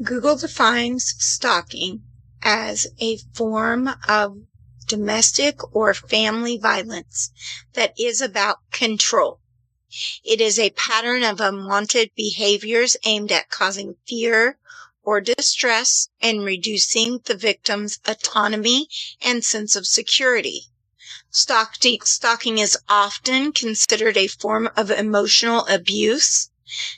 Google defines stalking as a form of domestic or family violence that is about control. It is a pattern of unwanted behaviors aimed at causing fear or distress and reducing the victim's autonomy and sense of security. Stalking is often considered a form of emotional abuse.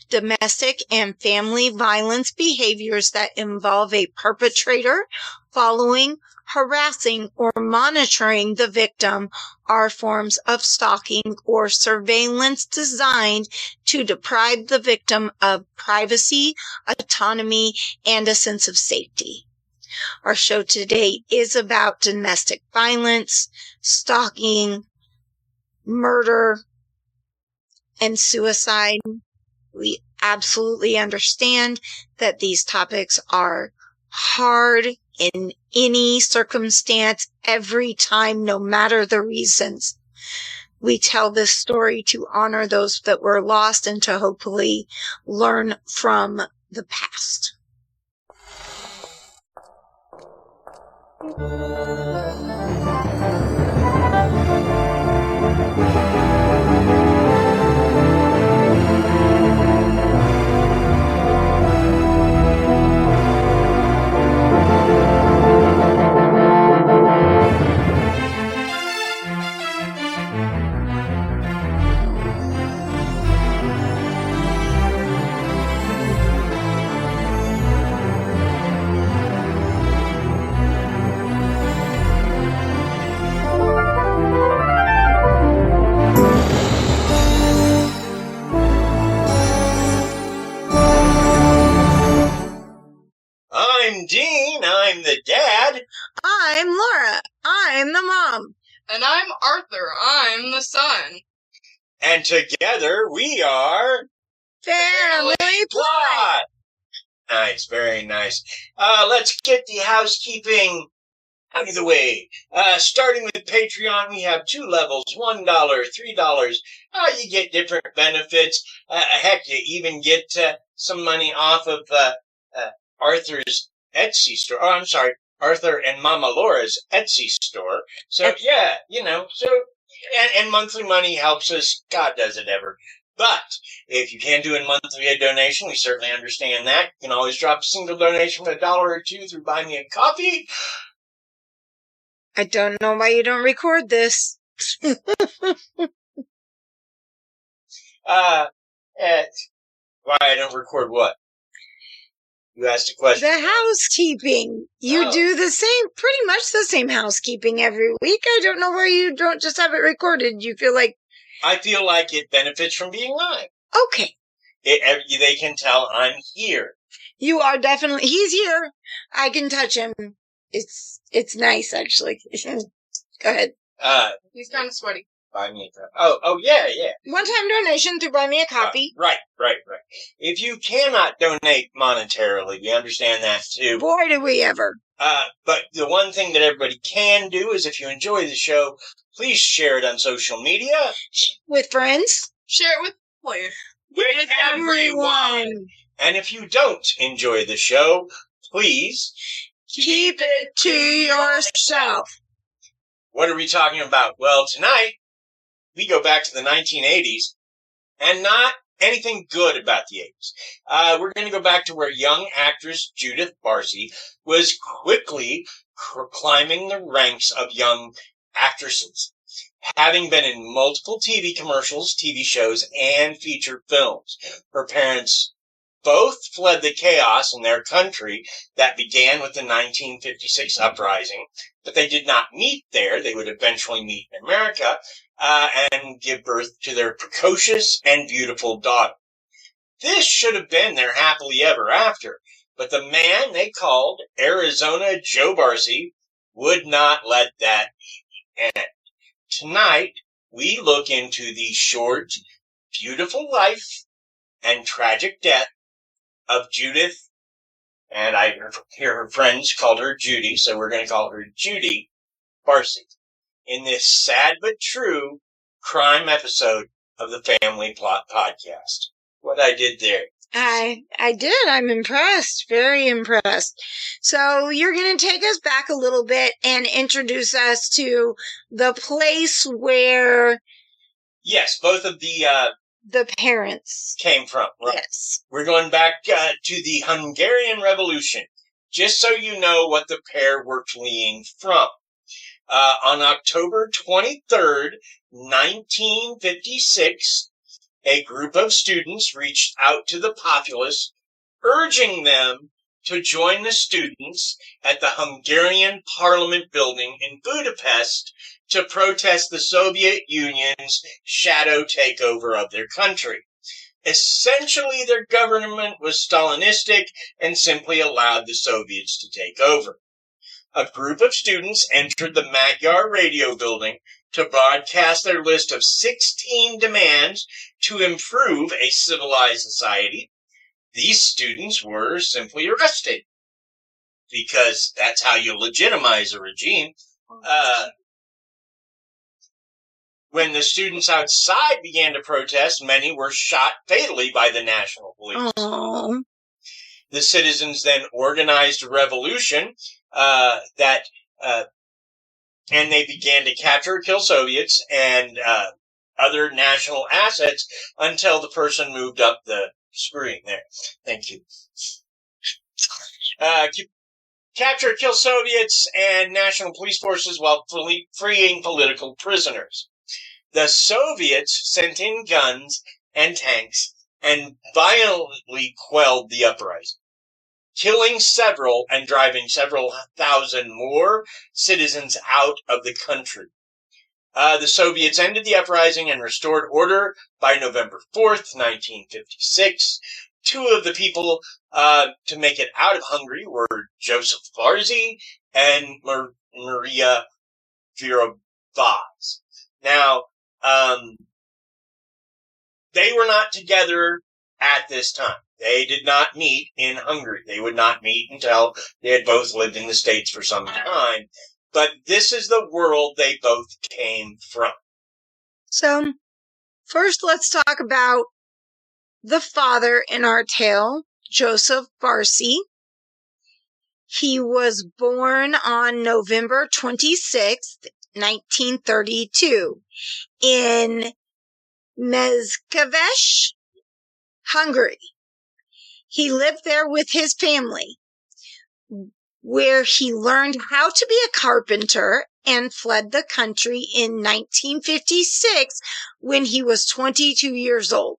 Domestic and family violence behaviors that involve a perpetrator following, harassing, or monitoring the victim are forms of stalking or surveillance designed to deprive the victim of privacy, autonomy, and a sense of safety. Our show today is about domestic violence, stalking, murder, and suicide. We absolutely understand that these topics are hard in any circumstance, every time, no matter the reasons. We tell this story to honor those that were lost and to hopefully learn from the past. I'm Dean, I'm the dad. I'm Laura, I'm the mom. And I'm Arthur, I'm the son. And together we are... Family Plot! Nice, very nice. Let's get the housekeeping out of the way. Starting with Patreon, we have 2 levels, $1, $3. You get different benefits. Heck, you even get some money off of Arthur's Etsy store. Oh, I'm sorry, Arthur and Mama Laura's Etsy store. So, yeah, and monthly money helps us. God does it ever. But if you can't do a monthly donation, we certainly understand that. You can always drop a single donation of $1 or $2 through Buy Me a Coffee. I don't know why you don't record this. Why I don't record what? You asked a question. The housekeeping. You do the same, pretty much the same housekeeping every week. I don't know why you don't just have it recorded. You feel like... I feel like it benefits from being live. Okay. They can tell I'm here. You are definitely... He's here. I can touch him. It's nice, actually. Go ahead. He's kind of sweaty. Buy me a coffee. Oh, yeah. One-time donation through Buy Me a Coffee. Right. If you cannot donate monetarily, we understand that too. Boy, do we ever. But the one thing that everybody can do is if you enjoy the show, please share it on social media. With friends. Share it with everyone. And if you don't enjoy the show, please... keep it to yourself. What are we talking about? Well, tonight, we go back to the 1980s, and not anything good about the 80s. We're going to go back to where young actress Judith Barsi was quickly climbing the ranks of young actresses, having been in multiple TV commercials, TV shows, and feature films. Her parents both fled the chaos in their country that began with the 1956 uprising, but they did not meet there. They would eventually meet in America and give birth to their precocious and beautiful daughter. This should have been their happily ever after, but the man they called Arizona Joe Barsi would not let that end. Tonight, we look into the short, beautiful life and tragic death of Judith, and I hear her friends called her Judy, so we're going to call her Judy Barsi, in this sad but true crime episode of the Family Plot Podcast. What I did there. I did. I'm impressed. Very impressed. So you're going to take us back a little bit and introduce us to the place where... Yes, both of the parents came from. Right? Yes. We're going back to the Hungarian Revolution, just so you know what the pair were fleeing from. On October 23rd, 1956, a group of students reached out to the populace, urging them to join the students at the Hungarian Parliament building in Budapest to protest the Soviet Union's shadow takeover of their country. Essentially, their government was Stalinistic and simply allowed the Soviets to take over. A group of students entered the Magyar Radio building to broadcast their list of 16 demands to improve a civilized society. These students were simply arrested, because that's how you legitimize a regime. When the students outside began to protest, many were shot fatally by the National Police. Aww. The citizens then organized a revolution and they began to capture or kill Soviets and other national assets until the person moved up the screen there. Thank you. Capture or kill Soviets and national police forces while freeing political prisoners. The Soviets sent in guns and tanks and violently quelled the uprising, killing several and driving several thousand more citizens out of the country. The Soviets ended the uprising and restored order by November 4th, 1956. Two of the people to make it out of Hungary were Joseph Barsi and Maria Vaz. Now, they were not together at this time. They did not meet in Hungary. They would not meet until they had both lived in the States for some time. But this is the world they both came from. So, first let's talk about the father in our tale, Joseph Barsi. He was born on November 26th, 1932, in Mezkeves, Hungary. He lived there with his family, where he learned how to be a carpenter and fled the country in 1956 when he was 22 years old.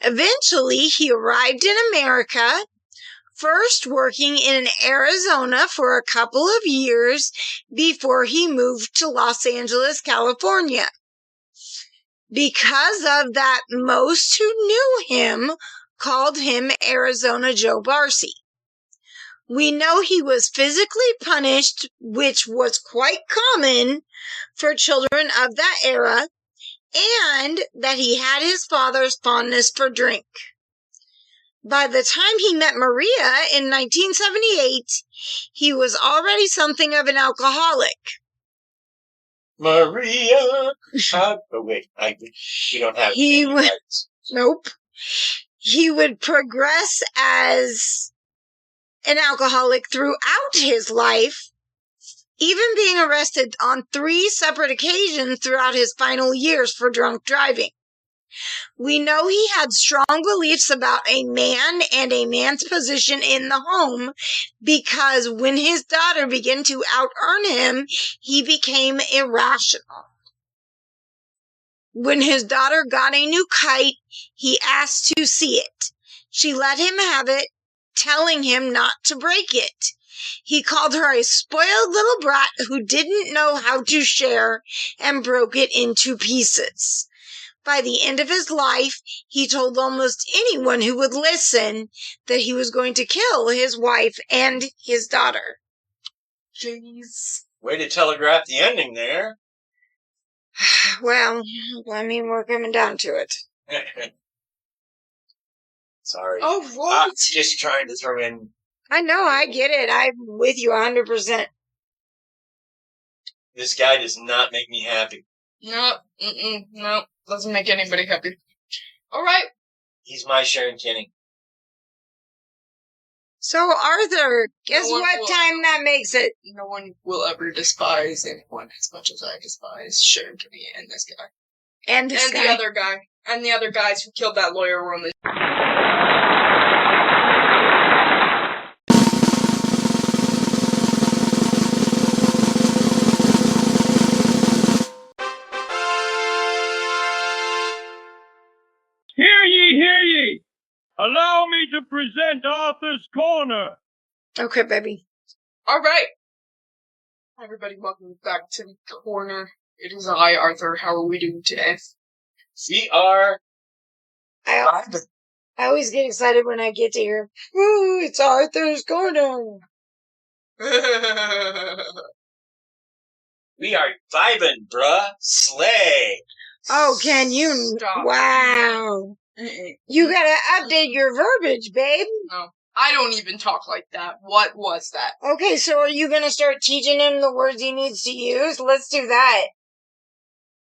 Eventually, he arrived in America, first working in Arizona for a couple of years before he moved to Los Angeles, California. Because of that, most who knew him called him Arizona Joe Barsi. We know he was physically punished, which was quite common for children of that era, and that he had his father's fondness for drink. By the time he met Maria in 1978, he was already something of an alcoholic. Maria! Oh, wait, we don't have any rights. Nope. He would progress as an alcoholic throughout his life, even being arrested on 3 separate occasions throughout his final years for drunk driving. We know he had strong beliefs about a man and a man's position in the home because when his daughter began to out-earn him, he became irrational. When his daughter got a new kite, he asked to see it. She let him have it, telling him not to break it. He called her a spoiled little brat who didn't know how to share and broke it into pieces. By the end of his life, he told almost anyone who would listen that he was going to kill his wife and his daughter. Jeez. Way to telegraph the ending there. Well, I mean, we're coming down to it. Sorry. Oh, what? Just trying to throw in. I know, I get it. I'm with you 100%. This guy does not make me happy. No, no, doesn't make anybody happy. All right. He's my Sharon Kinney. So, Arthur, guess one what will- time that makes it? No one will ever despise anyone as much as I despise Sharon Kinney and this guy. And this guy. The other guy. And the other guys who killed that lawyer were on the... Hear ye, hear ye! Allow me to present Arthur's Corner! Okay, baby. Alright. Everybody, welcome back to the corner. It is I, Arthur. How are we doing today? We are. I always get excited when I get to hear, "Ooh, it's Arthur's Corner." We are vibing, bruh. Slay. Oh, can you? Stop. Wow. You gotta update your verbiage, babe. No. I don't even talk like that. What was that? Okay, so are you gonna start teaching him the words he needs to use? Let's do that.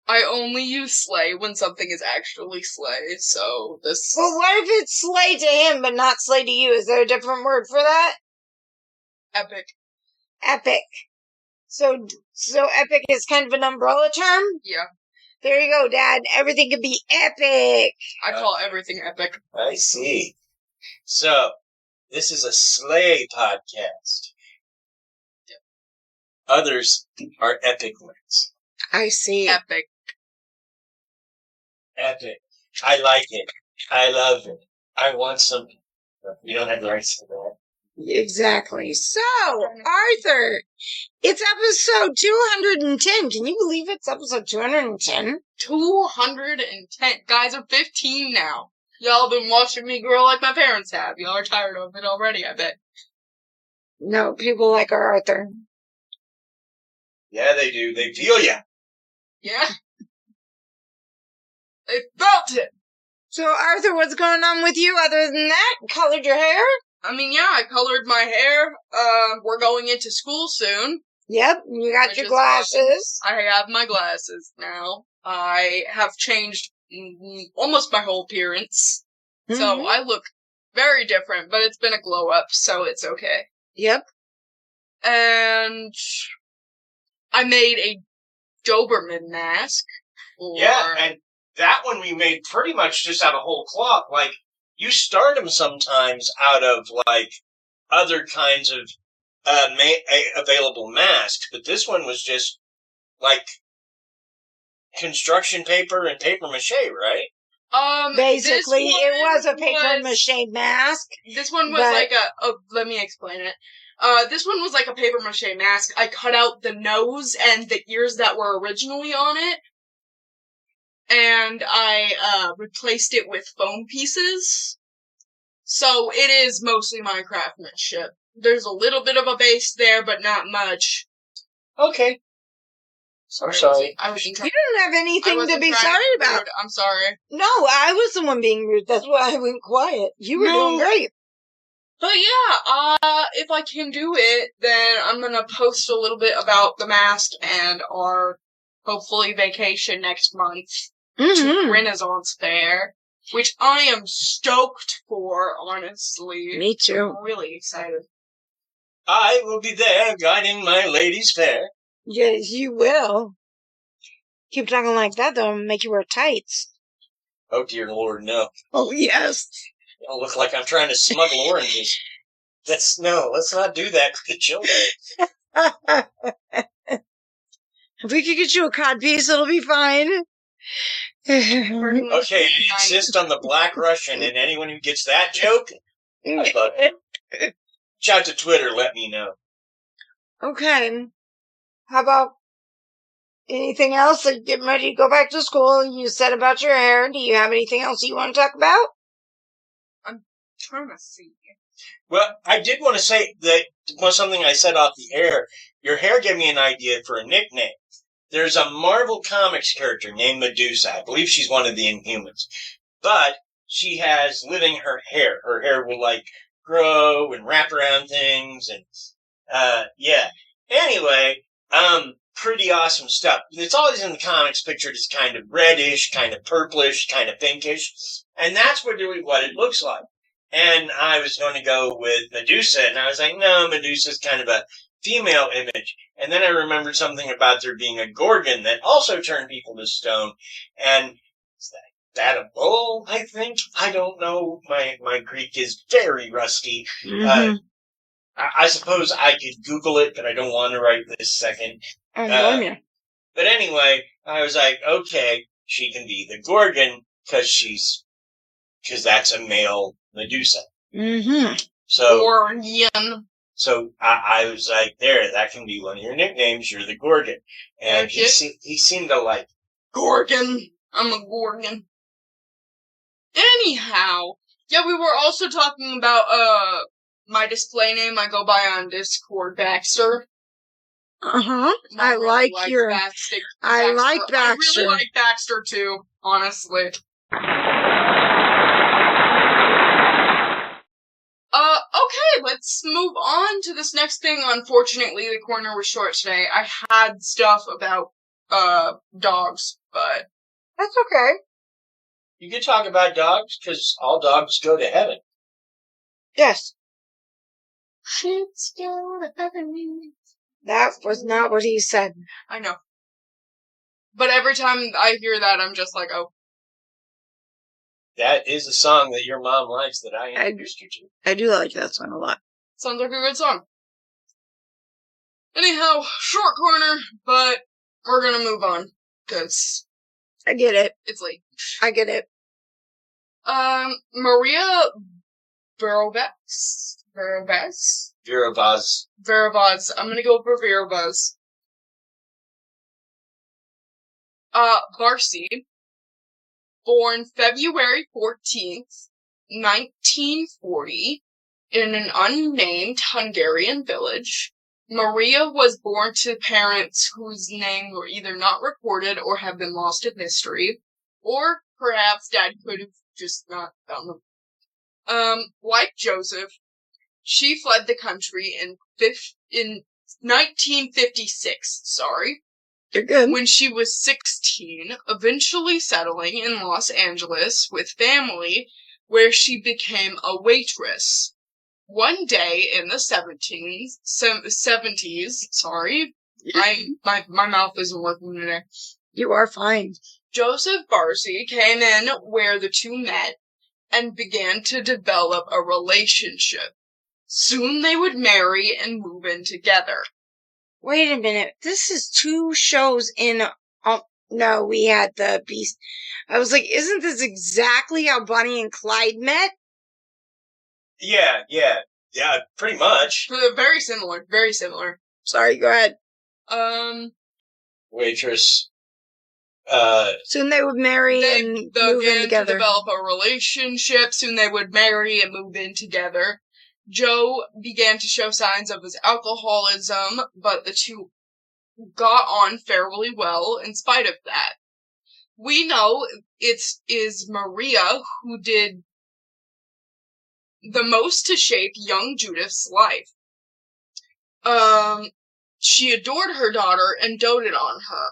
I only use slay when something is actually slay, so this... Well, what if it's slay to him, but not slay to you? Is there a different word for that? Epic. Epic. So epic is kind of an umbrella term? Yeah. There you go, Dad. Everything can be epic. I call everything epic. I see. So, this is a slay podcast. Others are epic ones. I see. Epic. Epic. I like it. I love it. I want some. You don't have the rights to that. Exactly. So, Arthur, it's episode 210. Can you believe it's episode 210? 210. Guys are 15 now. Y'all been watching me grow like my parents have. Y'all are tired of it already, I bet. No, people like our Arthur. Yeah, they do. They feel ya. Yeah? They felt it! So, Arthur, what's going on with you other than that? Colored your hair? I mean, yeah, I colored my hair. We're going into school soon. Yep, you got Which your is glasses. I have my glasses now. I have changed almost my whole appearance. So Mhm. I look very different, but it's been a glow up, so it's okay. Yep. And I made a Doberman mask. Yeah, and that one we made pretty much just out of whole cloth. Like, you start them sometimes out of, like, other kinds of available masks, but this one was just, like, construction paper and paper mache, right? Basically, it was a paper was- mache mask. This one was But- like let me explain it. This one was like a paper mache mask. I cut out the nose and the ears that were originally on it, and I replaced it with foam pieces. So it is mostly my craftsmanship. There's a little bit of a base there, but not much. Okay. I'm sorry. I was You don't have anything to wasn't be trying sorry be about. rude. I'm sorry. No, I was the one being rude. That's why I went quiet. You were No. doing great. But yeah, if I can do it, then I'm gonna post a little bit about the mask and our, hopefully, vacation next month to Mm-hmm. Renaissance Fair, which I am stoked for, honestly. Me too. I'm really excited. I will be there guiding my ladies fair. Yes, you will. Keep talking like that, though, and make you wear tights. Oh, dear Lord, no. Oh, yes. It'll look like I'm trying to smuggle oranges. Let's not do that to the children. If we could get you a codpiece, it'll be fine. Pretty much Okay, you nice. insist on the Black Russian, and anyone who gets that joke, I love it. Reach out to Twitter, let me know. Okay. How about anything else? Like getting ready to go back to school. You said about your hair. Do you have anything else you want to talk about? Trying to see. Well, I did want to say that was something I said off the air. Your hair gave me an idea for a nickname. There's a Marvel Comics character named Medusa. I believe she's one of the Inhumans. But she has living her hair. Her hair will, like, grow and wrap around things. And, yeah. Anyway, pretty awesome stuff. It's always in the comics pictured as kind of reddish, kind of purplish, kind of pinkish. And that's what it looks like. And I was going to go with Medusa, and I was like, no, Medusa's kind of a female image. And then I remembered something about there being a Gorgon that also turned people to stone. And is that a bull, I think? I don't know. My Greek is very rusty. Mm-hmm. I suppose I could Google it, but I don't want to right this second. But anyway, I was like, okay, she can be the Gorgon because that's a male Medusa. Mm-hmm. So, Gorgon. So I was like, there, that can be one of your nicknames. You're the Gorgon. And he seemed to like Gorgon. I'm a Gorgon. Anyhow, yeah, we were also talking about, my display name I go by on Discord, Baxter. Uh-huh. I like Baxter. I like Baxter. I really like Baxter too, honestly. Okay, let's move on to this next thing. Unfortunately, the corner was short today. I had stuff about, dogs, but... That's okay. You could talk about dogs, because all dogs go to heaven. Yes. Shit's go to heaven. That was not what he said. I know. But every time I hear that, I'm just like, oh. That is a song that your mom likes that I introduced you to. I do like that song a lot. Sounds like a good song. Anyhow, short corner, but we're gonna move on, because... I get it. It's late. I get it. Maria Verovaz? Verovaz. I'm gonna go for Verovaz. Barsi. Born February 14th, 1940, in an unnamed Hungarian village. Maria was born to parents whose names were either not recorded or have been lost in history, or perhaps Dad could have just not found them. Like Joseph, she fled the country in 1956, You're good. when she was 16, eventually settling in Los Angeles with family, where she became a waitress. One day in the 70s, my mouth isn't working today. You are fine. Joseph Barsi came in where the two met and began to develop a relationship. Soon they would marry and move in together. Wait a minute. This is 2 shows in... no, we had the Beast. I was like, isn't this exactly how Bonnie and Clyde met? Yeah, pretty much. Very similar, very similar. Sorry, go ahead. Waitress. Soon they would marry and move in together. To develop a relationship. Soon they would marry and move in together. Joe began to show signs of his alcoholism, but the two got on fairly well in spite of that. We know it is Maria who did the most to shape young Judith's life. She adored her daughter and doted on her.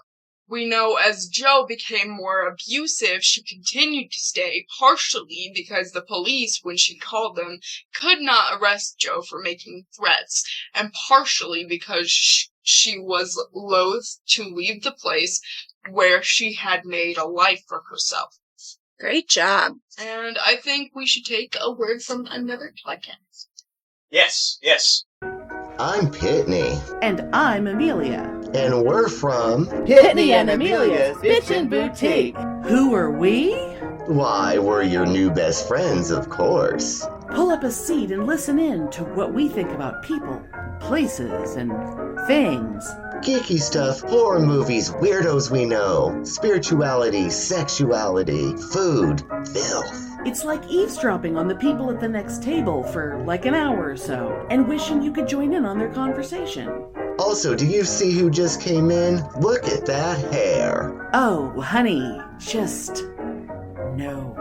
We know as Joe became more abusive, she continued to stay, partially because the police, when she called them, could not arrest Joe for making threats, and partially because she was loath to leave the place where she had made a life for herself. Great job. And I think we should take a word from another podcast. Yes. I'm Pitney. And I'm Amelia. And we're from Pitney and Amelia's Bitchin' Boutique. Who are we? Why, we're your new best friends, of course. Pull up a seat and listen in to what we think about people, places, and things. Geeky stuff, horror movies, weirdos we know, spirituality, sexuality, food, filth. It's like eavesdropping on the people at the next table for like an hour or so, and wishing you could join in on their conversation. Also, do you see who just came in? Look at that hair. Oh, honey, just... no.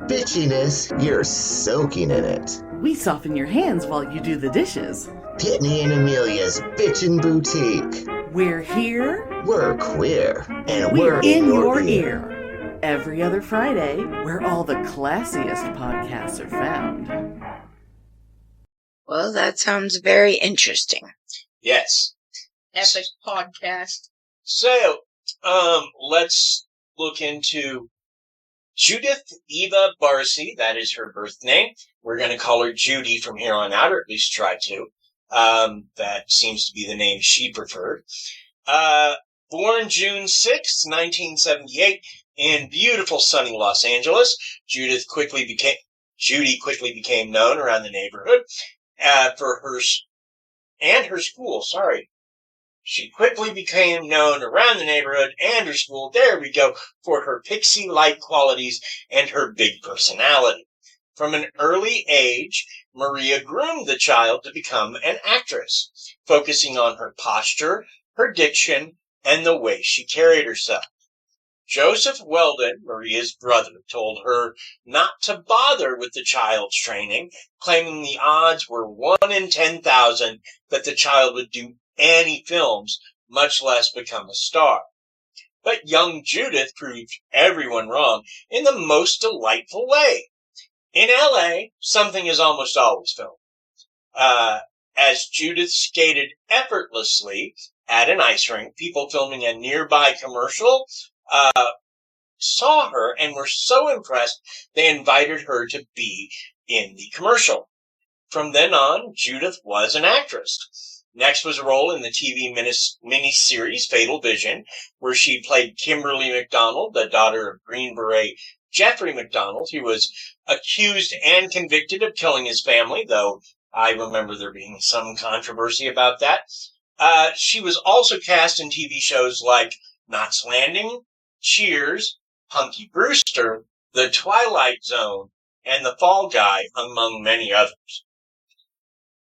Bitchiness, you're soaking in it. We soften your hands while you do the dishes. Pitney and Amelia's Bitchin' Boutique. We're here. We're queer. And We're in your ear. every other Friday, where all the classiest podcasts are found. Well, that sounds very interesting. Yes. Epic podcast. So, let's look into Judith Eva Barsi. That is her birth name. We're going to call her Judy from here on out, or at least try to. That seems to be the name she preferred. Born June 6, 1978, in beautiful sunny Los Angeles, Judy quickly became known around the neighborhood for her school. She quickly became known around the neighborhood and her school, there we go, for her pixie-like qualities and her big personality. From an early age, Maria groomed the child to become an actress, focusing on her posture, her diction, and the way she carried herself. Joseph Weldon, Maria's brother, told her not to bother with the child's training, claiming the odds were 1 in 10,000 that the child would do any films, much less become a star. But young Judith proved everyone wrong in the most delightful way. In L.A., something is almost always filmed. As Judith skated effortlessly at an ice rink, people filming a nearby commercial saw her and were so impressed they invited her to be in the commercial. From then on, Judith was an actress. Next was a role in the TV miniseries Fatal Vision, where she played Kimberly McDonald, the daughter of Green Beret Jeffrey McDonald, who was accused and convicted of killing his family, though I remember there being some controversy about that. She was also cast in TV shows like Knots Landing, Cheers, Punky Brewster, The Twilight Zone, and The Fall Guy, among many others.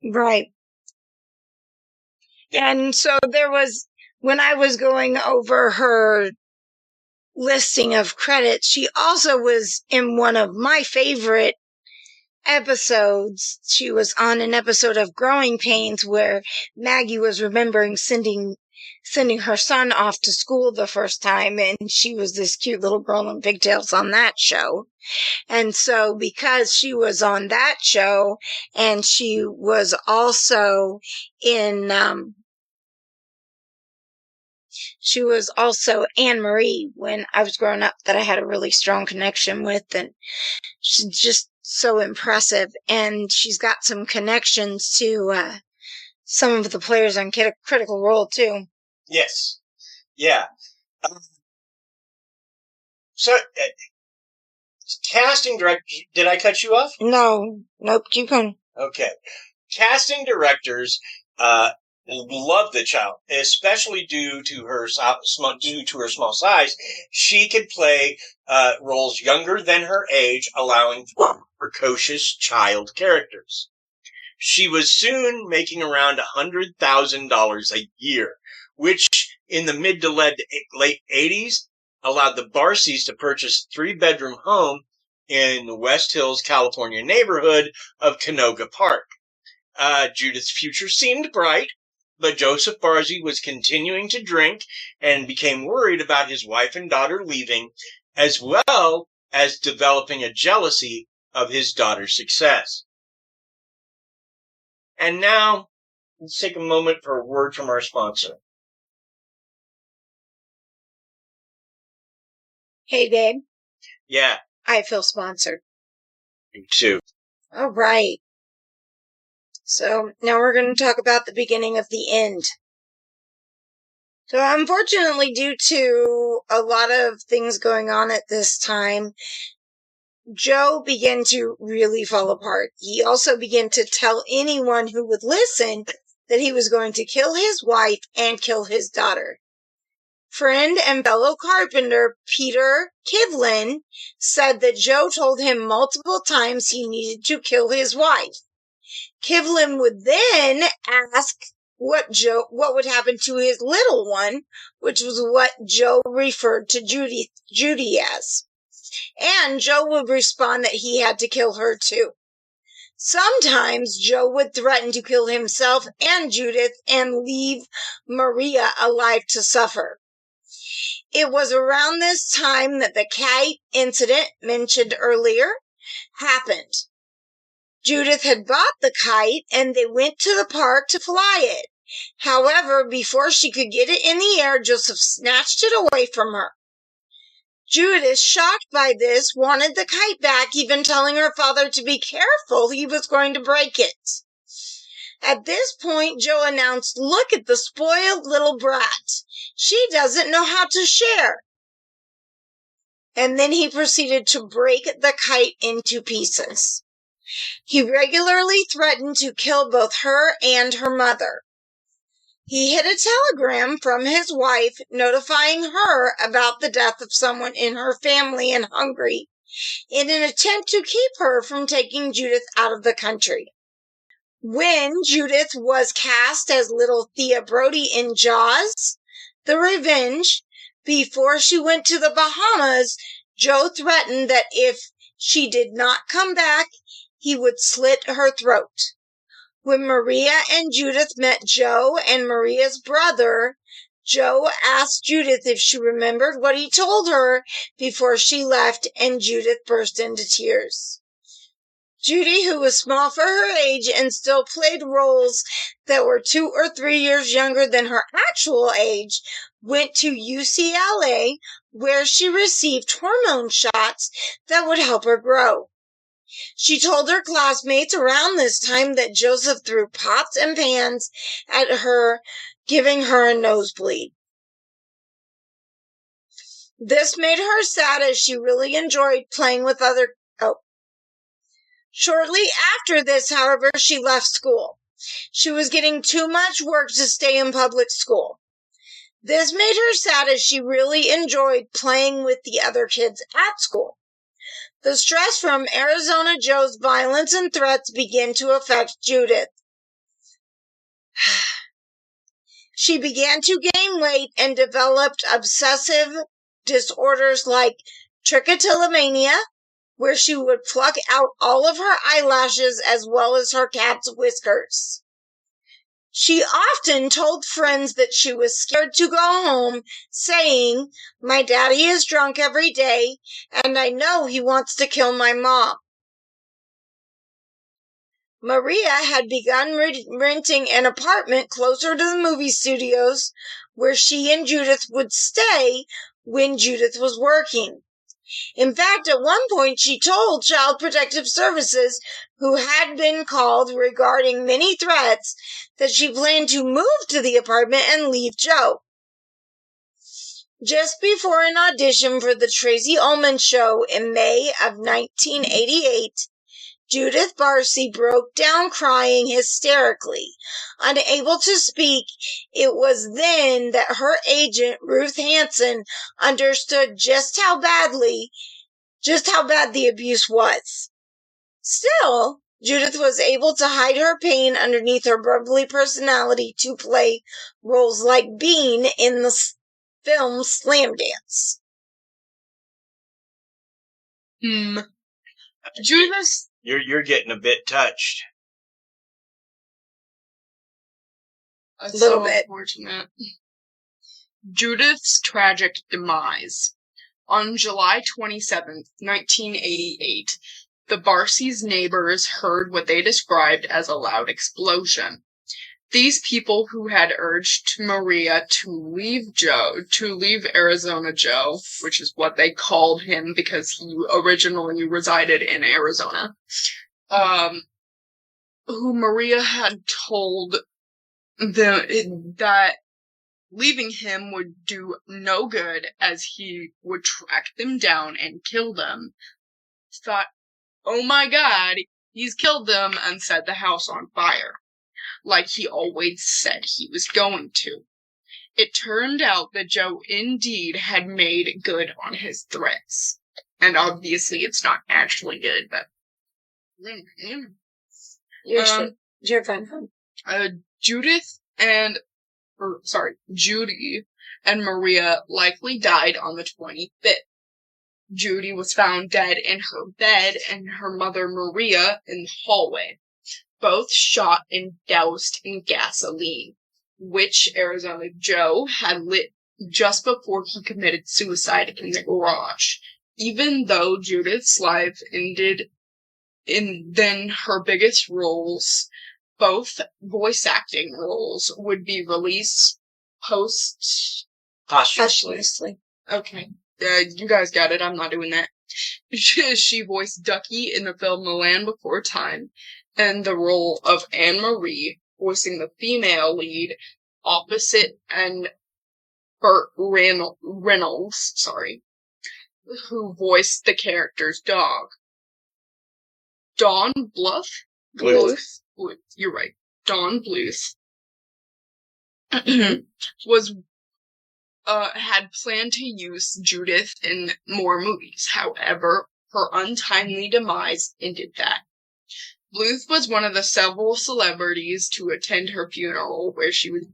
Right. And so there was, when I was going over her listing of credits, she also was in one of my favorite episodes. She was on an episode of Growing Pains where Maggie was remembering sending her son off to school the first time, and she was this cute little girl in pigtails on that show. And so because she was on that show, and she was also in she was also Anne-Marie when I was growing up, that I had a really strong connection with, and she's just so impressive. And she's got some connections to some of the players on Critical Role, too. Yes. Yeah. So, casting director, did I cut you off? No. Nope, keep going. Okay. Casting directors loved the child, especially due to her small size. She could play roles younger than her age, allowing for precocious child characters. She was soon making around $100,000 a year, which in the mid to late 80s allowed the Barsis to purchase a 3-bedroom home in the West Hills, California neighborhood of Canoga Park. Judith's future seemed bright, but Joseph Barsi was continuing to drink and became worried about his wife and daughter leaving, as well as developing a jealousy of his daughter's success. And now, let's take a moment for a word from our sponsor. Hey, babe. Yeah. I feel sponsored. Me too. All right. So now we're going to talk about the beginning of the end. So unfortunately, due to a lot of things going on at this time, Joe began to really fall apart. He also began to tell anyone who would listen that he was going to kill his wife and kill his daughter. Friend and fellow carpenter Peter Kivlin said that Joe told him multiple times he needed to kill his wife. Kivlin would then ask what would happen to his little one, which was what Joe referred to Judy as. And Joe would respond that he had to kill her too. Sometimes Joe would threaten to kill himself and Judith and leave Maria alive to suffer. It was around this time that the kite incident mentioned earlier happened. Judith had bought the kite and they went to the park to fly it. However, before she could get it in the air, Joseph snatched it away from her. Judith, shocked by this, wanted the kite back, even telling her father to be careful, he was going to break it. At this point, Joe announced, "Look at the spoiled little brat. She doesn't know how to share." And then he proceeded to break the kite into pieces. He regularly threatened to kill both her and her mother. He hid a telegram from his wife notifying her about the death of someone in her family in Hungary in an attempt to keep her from taking Judith out of the country. When Judith was cast as little Thea Brody in Jaws, The Revenge, before she went to the Bahamas, Joe threatened that if she did not come back, he would slit her throat. When Maria and Judith met Joe and Maria's brother, Joe asked Judith if she remembered what he told her before she left, and Judith burst into tears. Judy, who was small for her age and still played roles that were 2 or 3 years younger than her actual age, went to UCLA, where she received hormone shots that would help her grow. She told her classmates around this time that Joseph threw pots and pans at her, giving her a nosebleed. This made her sad, as she really enjoyed playing with other. Shortly after this, however, she left school. She was getting too much work to stay in public school. This made her sad, as she really enjoyed playing with the other kids at school. The stress from Arizona Joe's violence and threats began to affect Judith. She began to gain weight and developed obsessive disorders like trichotillomania, where she would pluck out all of her eyelashes as well as her cat's whiskers. She often told friends that she was scared to go home, saying, "My daddy is drunk every day, and I know he wants to kill my mom." Maria had begun renting an apartment closer to the movie studios, where she and Judith would stay when Judith was working. In fact, at one point she told Child Protective Services, who had been called regarding many threats, that she planned to move to the apartment and leave Joe. Just before an audition for the Tracy Ullman Show in May of 1988, Judith Barsi broke down crying hysterically. Unable to speak, it was then that her agent, Ruth Hansen, understood just how bad the abuse was. Still, Judith was able to hide her pain underneath her bubbly personality to play roles like Bean in the film Slam Dance. Judith... You're getting a bit touched. That's Little so bit. Unfortunate. Judith's tragic demise. On July 27th, 1988, the Barsi's neighbors heard what they described as a loud explosion. These people who had urged Maria to leave Arizona Joe, which is what they called him because he originally resided in Arizona, who Maria had told them that leaving him would do no good as he would track them down and kill them, thought, "Oh my God, he's killed them," and set the house on fire, like he always said he was going to. It turned out that Joe indeed had made good on his threats. And obviously it's not actually good, but... You're fine. Judy and Maria likely died on the 25th. Judy was found dead in her bed, and her mother Maria in the hallway, both shot and doused in gasoline, which Arizona Joe had lit just before he committed suicide in the garage. Even though Judith's life ended in then her biggest roles, both voice acting roles, would be released Posthumously. Okay. You guys got it. I'm not doing that. She voiced Ducky in the film The Land Before Time, and the role of Anne-Marie, voicing the female lead, opposite and Burt Reynolds, who voiced the character's dog. Don Bluth? You're right. Don Bluth had planned to use Judith in more movies. However, her untimely demise ended that. Bluth was one of the several celebrities to attend her funeral, where she was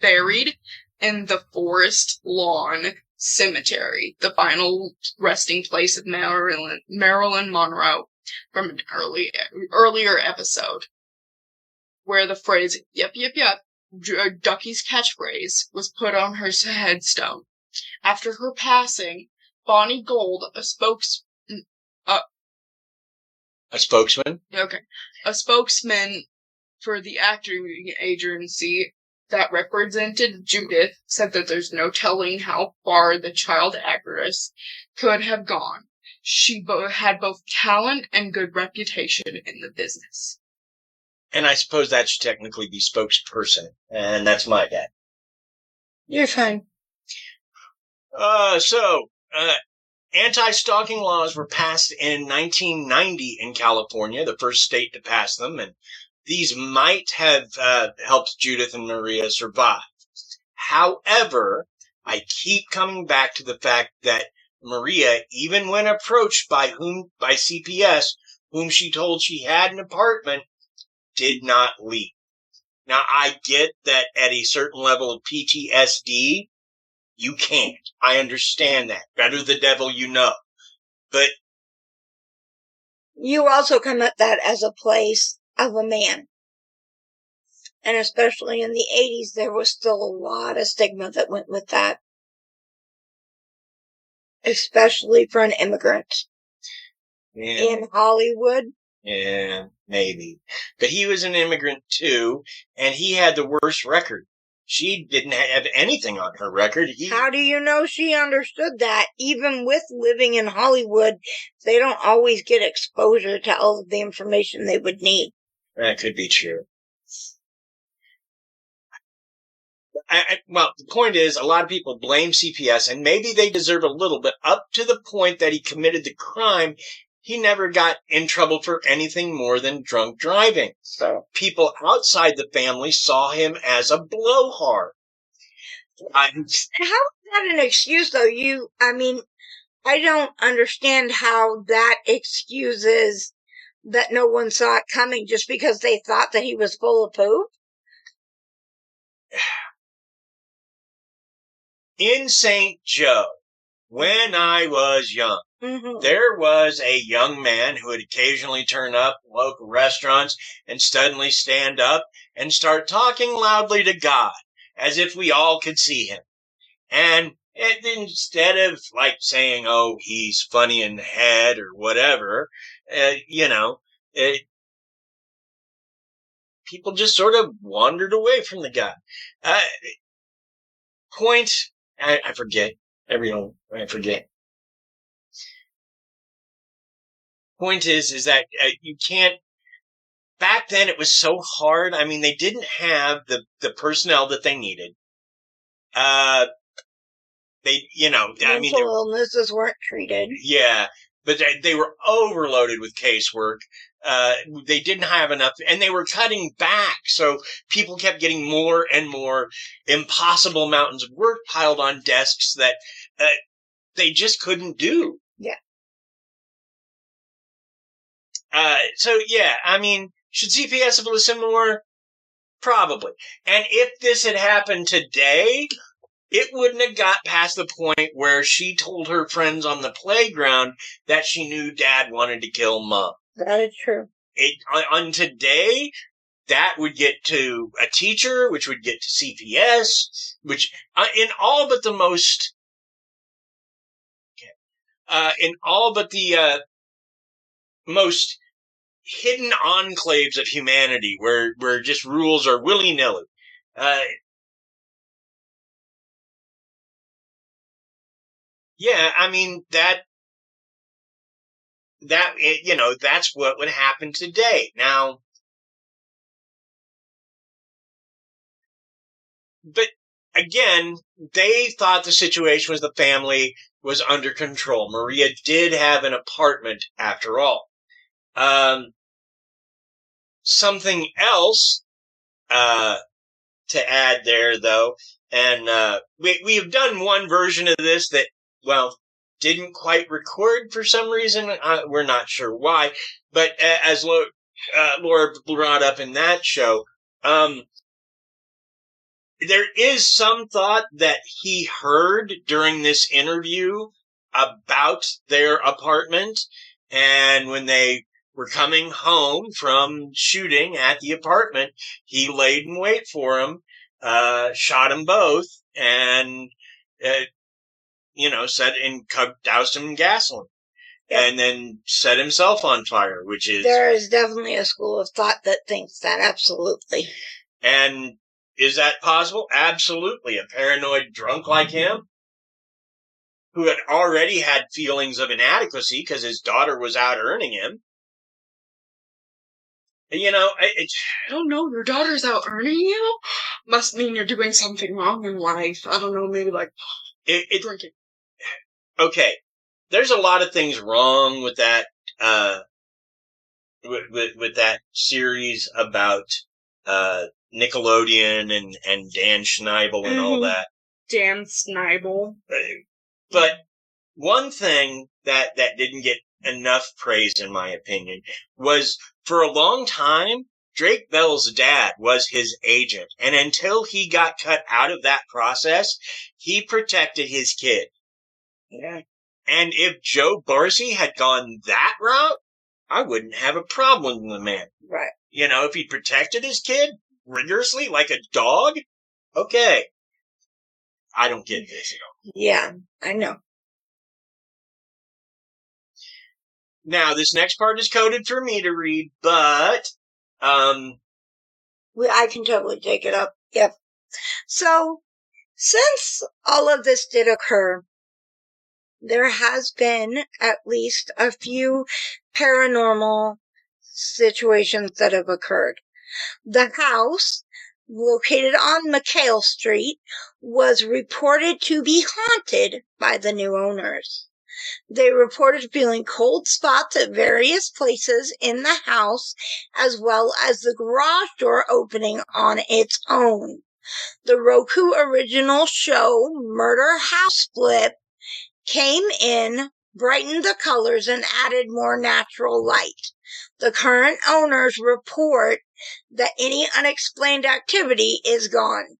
buried in the Forest Lawn Cemetery, the final resting place of Marilyn Monroe from an earlier episode, where the phrase, yep, yep, yep, Ducky's catchphrase, was put on her headstone. After her passing, Bonnie Gold, a spokesman? Okay. A spokesman for the acting agency that represented Judith, said that there's no telling how far the child actress could have gone. She had both talent and good reputation in the business. And I suppose that should technically be spokesperson, and that's my bad. You're fine. Anti-stalking laws were passed in 1990 in California, the first state to pass them, and these might have helped Judith and Maria survive. However, I keep coming back to the fact that Maria, even when approached by CPS, whom she told she had an apartment, did not leave. Now, I get that at a certain level of PTSD, you can't. I understand that. Better the devil you know. But you also come at that as a place of a man. And especially in the 80s, there was still a lot of stigma that went with that. Especially for an immigrant. In Hollywood. Yeah, maybe. But he was an immigrant too, and he had the worst record. She didn't have anything on her record. How do you know she understood that? Even with living in Hollywood, they don't always get exposure to all of the information they would need. That could be true. Well, the point is, a lot of people blame CPS, and maybe they deserve a little, but up to the point that he committed the crime, he never got in trouble for anything more than drunk driving. So people outside the family saw him as a blowhard. How is that an excuse, though? I don't understand how that excuses that no one saw it coming just because they thought that he was full of poop. In St. Joe, when I was young, there was a young man who would occasionally turn up in local restaurants and suddenly stand up and start talking loudly to God, as if we all could see him. And instead of saying, oh, he's funny in the head or whatever, people just sort of wandered away from the guy. I forget. I forget. Point is that you can't. Back then, it was so hard. I mean, they didn't have the personnel that they needed. Mental illnesses weren't treated. Yeah, but they were overloaded with casework. They didn't have enough, and they were cutting back, so people kept getting more and more impossible mountains of work piled on desks that they just couldn't do. Yeah. Should CPS have listened more? Probably. And if this had happened today, it wouldn't have got past the point where she told her friends on the playground that she knew Dad wanted to kill Mom. That is true. On today, that would get to a teacher, which would get to CPS, which in all but the most hidden enclaves of humanity, where just rules are willy-nilly. Yeah, I mean, that's what would happen today. Now, but again, they thought the situation was the family was under control. Maria did have an apartment after all. Something else to add there, though, and we have done one version of this that, well, didn't quite record for some reason. We're not sure why, but as Laura brought up in that show, there is some thought that he heard during this interview about their apartment, and when they were coming home from shooting at the apartment, he laid in wait for them, shot them both, and doused him in gasoline. Yep. And then set himself on fire, which is... There is definitely a school of thought that thinks that, absolutely. And is that possible? Absolutely. A paranoid drunk like him, who had already had feelings of inadequacy because his daughter was out earning him. I don't know, your daughter's out earning you? Must mean you're doing something wrong in life. I don't know, maybe like drinking. Okay. There's a lot of things wrong with that, with that series about, Nickelodeon and Dan Schneibel and all that. Dan Schneibel. But one thing that didn't get enough praise, in my opinion, was for a long time, Drake Bell's dad was his agent. And until he got cut out of that process, he protected his kid. Yeah. And if Joe Barsi had gone that route, I wouldn't have a problem with the man. Right. If he protected his kid rigorously like a dog, okay. I don't get this. Yeah, I know. Now, this next part is coded for me to read, but I can totally take it up. Yep. So, since all of this did occur, there has been at least a few paranormal situations that have occurred. The house, located on McHale Street, was reported to be haunted by the new owners. They reported feeling cold spots at various places in the house, as well as the garage door opening on its own. The Roku original show, Murder House Flip, came in, brightened the colors, and added more natural light. The current owners report that any unexplained activity is gone.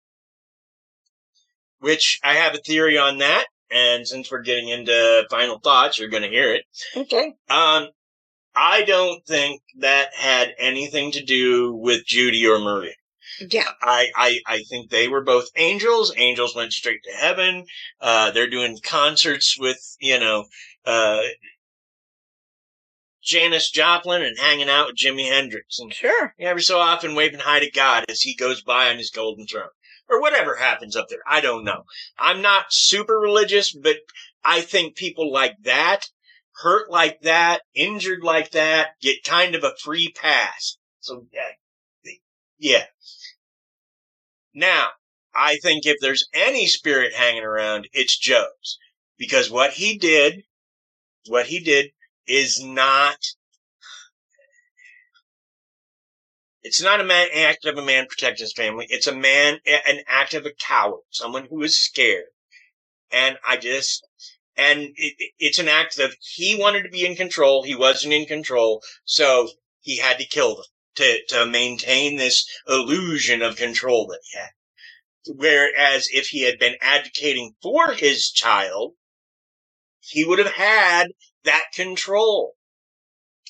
Which, I have a theory on that, and since we're getting into final thoughts, you're going to hear it. Okay. I don't think that had anything to do with Judy or Maria. Yeah. I think they were both angels. Angels went straight to heaven. They're doing concerts with, Janis Joplin and hanging out with Jimi Hendrix. And sure. Every so often waving hi to God as he goes by on his golden throne. Or whatever happens up there. I don't know. I'm not super religious, but I think people like that, hurt like that, injured like that, get kind of a free pass. So, yeah. Now, I think if there's any spirit hanging around, it's Joe's. Because what he did is not... It's not an act of a man protecting his family. It's an act of a coward, someone who is scared. And it's an act of he wanted to be in control. He wasn't in control. So he had to kill them to maintain this illusion of control that he had. Whereas if he had been advocating for his child, he would have had that control.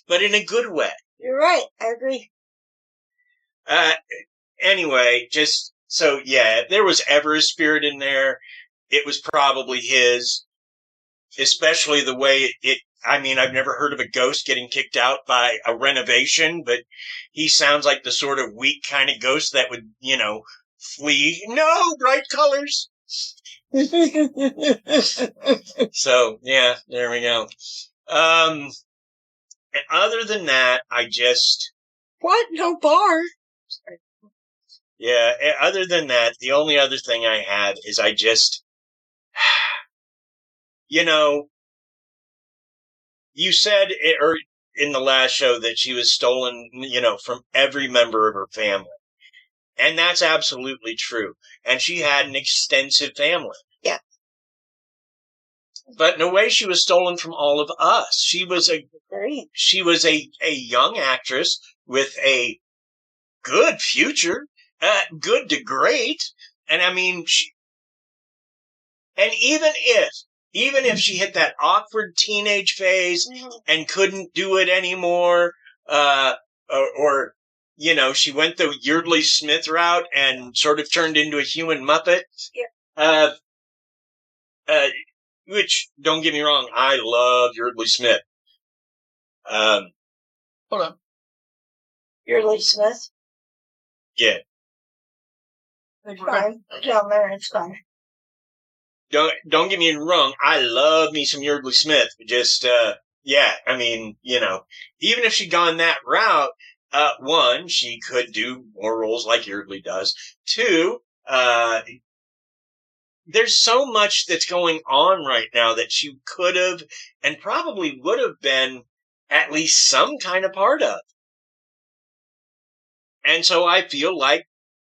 But in a good way. You're right. I agree. Anyway, just so, yeah, if there was ever a spirit in there, it was probably his, especially the way I mean, I've never heard of a ghost getting kicked out by a renovation, but he sounds like the sort of weak kind of ghost that would, flee. No, bright colors. So, yeah, there we go. Other than that, What? No bar? Yeah, other than that, the only other thing I have is you said in the last show that she was stolen, from every member of her family. And that's absolutely true. And she had an extensive family. Yeah. But in a way, she was stolen from all of us. She was a young actress with a good future, good to great. And I mean, even if she hit that awkward teenage phase and couldn't do it anymore, or she went the Yeardley Smith route and sort of turned into a human Muppet. Yeah. Which, don't get me wrong, I love Yeardley Smith. Hold on. Yeardley Smith? Yeah. It's fine. Down there, it's fine. Don't get me wrong, I love me some Yeardley Smith. Just, I mean, even if she'd gone that route, one, she could do more roles like Yeardley does. Two, there's so much that's going on right now that she could have and probably would have been at least some kind of part of. And so I feel like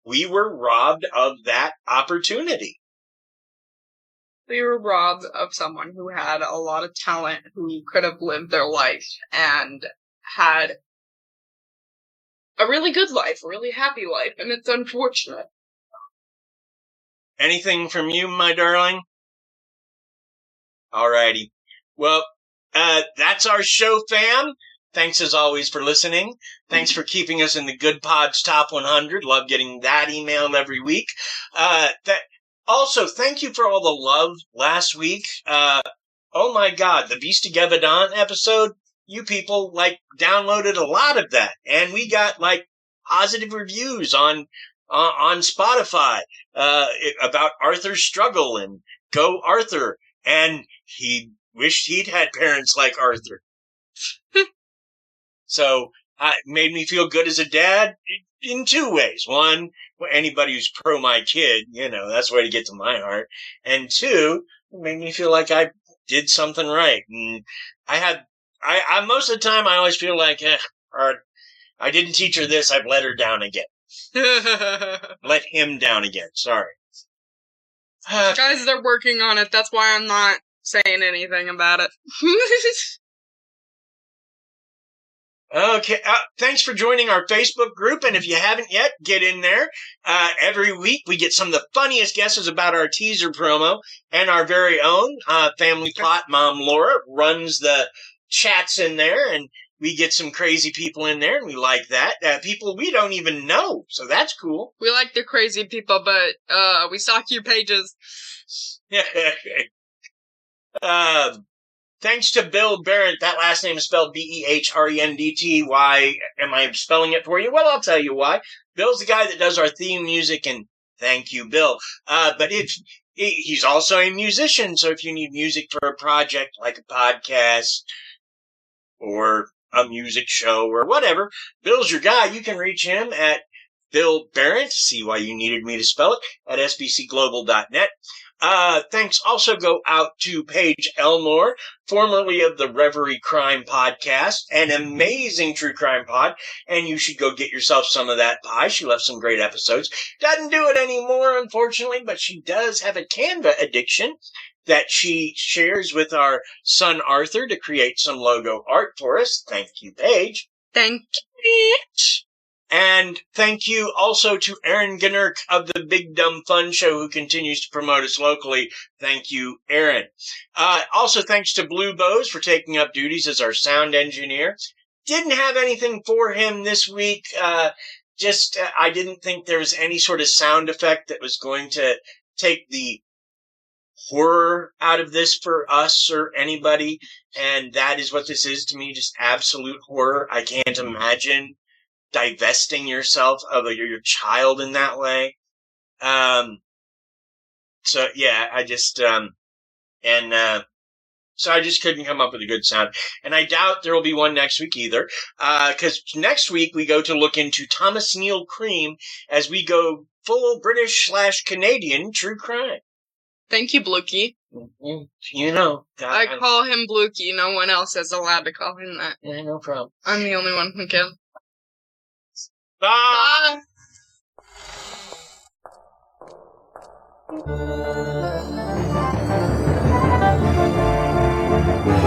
we were robbed of that opportunity. We were robbed of someone who had a lot of talent, who could have lived their life and had a really good life, a really happy life, and it's unfortunate. Anything from you, my darling? Alrighty. Well, that's our show, fam. Thanks as always for listening. Thanks for keeping us in the Good Pods Top 100. Love getting that email every week. Also, thank you for all the love last week. Oh my God, the Beast of Gevadon episode, you people, downloaded a lot of that. And we got, positive reviews on Spotify, about Arthur's struggle and go Arthur. And he wished he'd had parents like Arthur. So, it made me feel good as a dad in two ways. One, anybody who's pro my kid, that's the way to get to my heart. And two, it made me feel like I did something right. And I most of the time, I always feel like, I didn't teach her this, I've let her down again. Let him down again, sorry. Guys, they're working on it, that's why I'm not saying anything about it. Okay, thanks for joining our Facebook group, and if you haven't yet, get in there. Every week we get some of the funniest guesses about our teaser promo, and our very own Family Plot Mom Laura runs the chats in there, and we get some crazy people in there, and we like that. People we don't even know, so that's cool. We like the crazy people, but we stalk your pages. Thanks to Bill Barrett. That last name is spelled Behrendt. Why am I spelling it for you? Well, I'll tell you why. Bill's the guy that does our theme music, and thank you, Bill. But he's also a musician, so if you need music for a project like a podcast or a music show or whatever, Bill's your guy. You can reach him at Bill Barrett, see why you needed me to spell it, at sbcglobal.net. Thanks also go out to Paige Elmore, formerly of the Reverie Crime Podcast, an amazing true crime pod, and you should go get yourself some of that pie. She left some great episodes. Doesn't do it anymore, unfortunately, but she does have a Canva addiction that she shares with our son Arthur to create some logo art for us. Thank you, Paige. Thank you. And thank you also to Aaron Gnurk of the Big Dumb Fun Show, who continues to promote us locally. Thank you, Aaron. Also thanks to Blue Bows for taking up duties as our sound engineer. Didn't have anything for him this week. I didn't think there was any sort of sound effect that was going to take the horror out of this for us or anybody, and that is what this is to me, just absolute horror. I can't imagine divesting yourself of your child in that way. So yeah, so I just couldn't come up with a good sound. And I doubt there will be one next week either, because next week we go to look into Thomas Neal Cream as we go full British/Canadian true crime. Thank you, Blukey. You know. I call him Blukey. No one else is allowed to call him that. Yeah, no problem. I'm the only one who can. Bye! Bye.